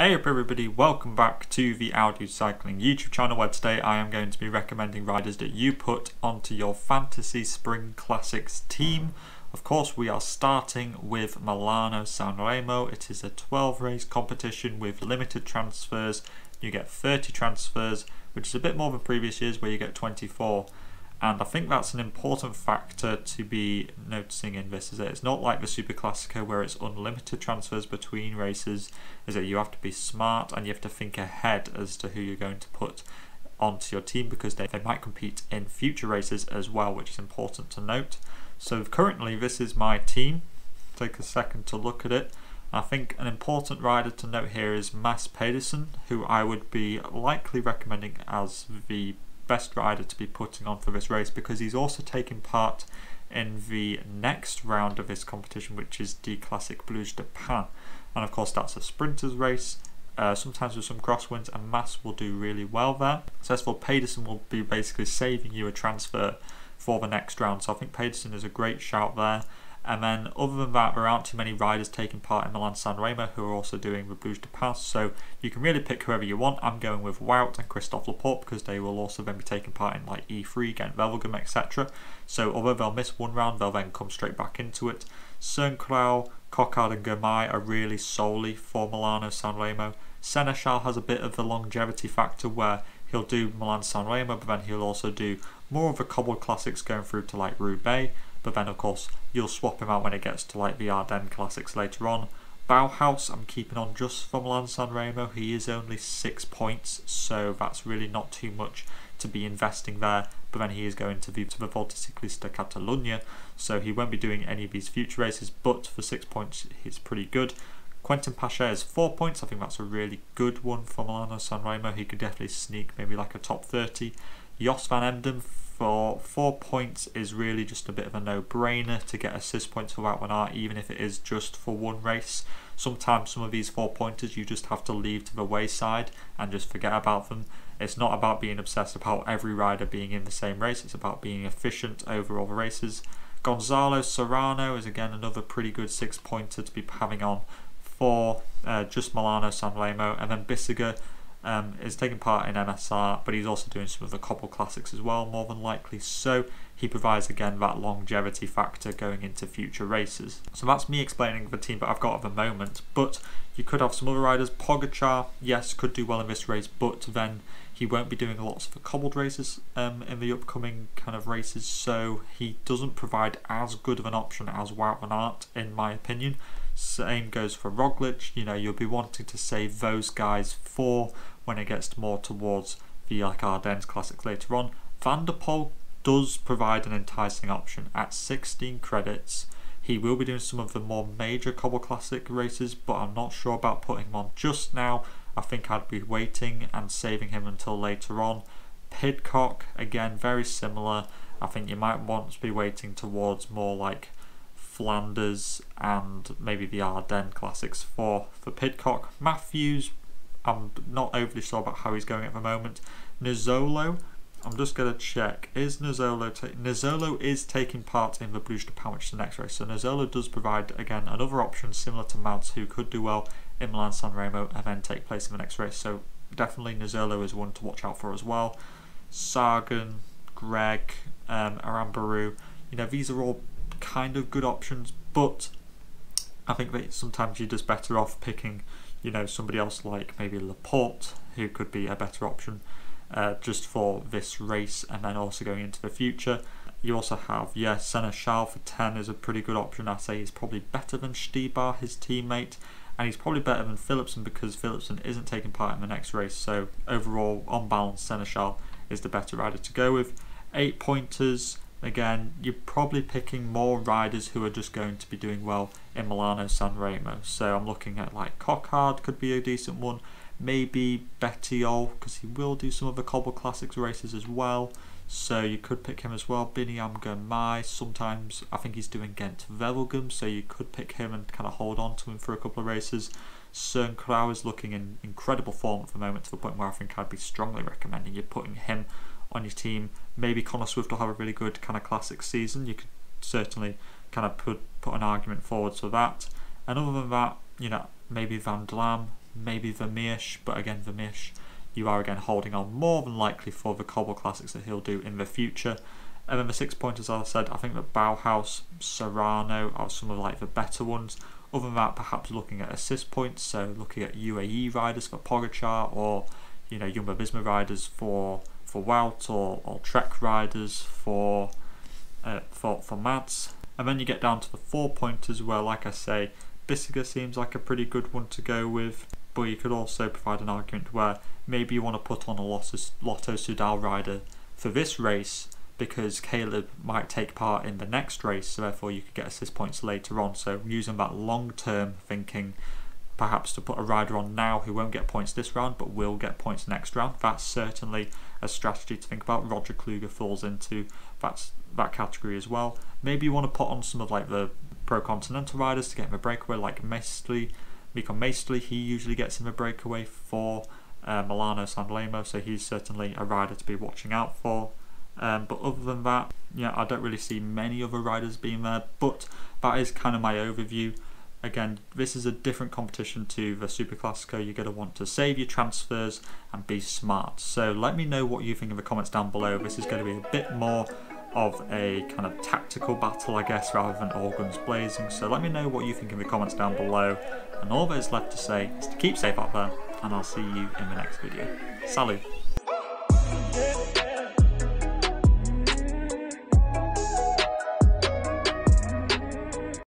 Hey up everybody, welcome back to the Audio Cycling YouTube channel, where today I am going to be recommending riders that you put onto your Fantasy Spring Classics team. Of course, we are starting with Milano Sanremo. It is a 12 race competition with limited transfers. You get 30 transfers, which is a bit more than previous years where you get 24. And I think that's an important factor to be noticing in this, is that it's not like the Super Classico where it's unlimited transfers between races, is that you have to be smart and you have to think ahead as to who you're going to put onto your team, because they might compete in future races as well, which is important to note. So currently this is my team. Take a second to look at it. I think an important rider to note here is Mads Pedersen, who I would be likely recommending as the best rider to be putting on for this race, because he's also taking part in the next round of this competition, which is the Classic Blues de Pan, and of course that's a sprinters race, sometimes with some crosswinds, and Mads will do really well there. So as for Pedersen, will be basically saving you a transfer for the next round, so I think Pedersen is a great shout there. And then other than that, there aren't too many riders taking part in Milan Sanremo who are also doing the Blues de Pass, so you can really pick whoever you want. I'm going with Wout and Christophe Laporte because they will also then be taking part in like E3, Ghent-Wevelgem, etc. So although they'll miss one round, they'll then come straight back into it. Sønkrav, Coquard and Girmay are really solely for Milano Sanremo. Seneschal has a bit of the longevity factor where he'll do Milan Sanremo, but then he'll also do more of the cobbled classics going through to like Roubaix. But then of course you'll swap him out when it gets to like the Ardennes Classics later on. Bauhaus I'm keeping on just for Milan Sanremo. He is only 6 points, so that's really not too much to be investing there. But then he is going to the Volta Ciclista Catalunya, so he won't be doing any of these future races, but for 6 points he's pretty good. Quentin Paché is 4 points. I think that's a really good one for Milano Sanremo. He could definitely sneak maybe like a top 30. Jos van Emden for 4 points is really just a bit of a no-brainer to get assist points for Wout van Aert, even if it is just for one race. Sometimes some of these 4-pointers you just have to leave to the wayside and just forget about them. It's not about being obsessed about every rider being in the same race, it's about being efficient over all the races. Gonzalo Serrano is again another pretty good 6-pointer to be having on for just Milano Sanremo. And then Bissegger is taking part in MSR, but he's also doing some of the Cobble Classics as well, more than likely, so he provides again that longevity factor going into future races. So that's me explaining the team that I've got at the moment, but you could have some other riders. Pogačar, yes, could do well in this race, but then he won't be doing lots of the cobbled races in the upcoming kind of races, so he doesn't provide as good of an option as Wout van Aert in my opinion. Same goes for Roglic. You know, you'll be wanting to save those guys for when it gets more towards the like Ardennes Classics later on. Van der Poel does provide an enticing option at 16 credits. He will be doing some of the more major Cobble Classic races, but I'm not sure about putting him on just now. I think I'd be waiting and saving him until later on. Pidcock, again, very similar. I think you might want to be waiting towards more like Flanders and maybe the Ardennes Classics for Pidcock. Matthews, I'm not overly sure about how he's going at the moment. Nizzolo, I'm just going to check. Is Nizzolo is taking part in the Blues de Pan, which is the next race. So Nizzolo does provide, again, another option similar to Mads, who could do well in Milan Sanremo and then take place in the next race. So definitely Nizzolo is one to watch out for as well. Sagan, Greg, Arambarou, you know, these are all kind of good options, but I think that sometimes you're just better off picking, you know, somebody else like maybe Laporte, who could be a better option just for this race and then also going into the future. You also have, yeah, Seneschal for 10 is a pretty good option. I say he's probably better than Stybar, his teammate, and he's probably better than Philipsen because Philipsen isn't taking part in the next race. So overall, on balance, Seneschal is the better rider to go with. 8-pointers, again, you're probably picking more riders who are just going to be doing well in Milano Sanremo. So I'm looking at like Coquard could be a decent one. Maybe Bettiol, because he will do some of the Cobble Classics races as well. So you could pick him as well. Biniam Girmay, sometimes I think he's doing Ghent-Wevelgem, so you could pick him and kind of hold on to him for a couple of races. Sønkrav is looking in incredible form at the moment, to the point where I think I'd be strongly recommending you putting him on your team. Maybe Connor Swift will have a really good kind of classic season. You could certainly kind of put an argument forward for that. And other than that, you know, maybe Van Dlam, maybe Vermeersch, but again Vermeersch, you are again holding on more than likely for the Cobble Classics that he'll do in the future. And then the 6 pointers, as I said, I think that Bauhaus, Serrano are some of like the better ones. Other than that, perhaps looking at assist points, so looking at UAE riders for Pogačar, or Jumbo-Visma riders for Wout, or Trek riders for Mads. And then you get down to the 4 pointers where, like I say, Bissegger seems like a pretty good one to go with, but you could also provide an argument where maybe you want to put on a Lotto Soudal rider for this race, because Caleb might take part in the next race, so therefore you could get assist points later on. So using that long-term thinking, perhaps to put a rider on now who won't get points this round but will get points next round, that's certainly a strategy to think about. Roger Kluge falls into that category as well. Maybe you want to put on some of like the Pro Continental riders to get him a breakaway, like Mikon Maestli. He usually gets him a breakaway for Milano Sanremo, so he's certainly a rider to be watching out for. But other than that, I don't really see many other riders being there, but that is kind of my overview. Again, this is a different competition to the Superclásico. You're going to want to save your transfers and be smart. So let me know what you think in the comments down below. This is going to be a bit more of a kind of tactical battle, I guess, rather than all guns blazing. So let me know what you think in the comments down below. And all that is left to say is to keep safe out there, and I'll see you in the next video. Salut!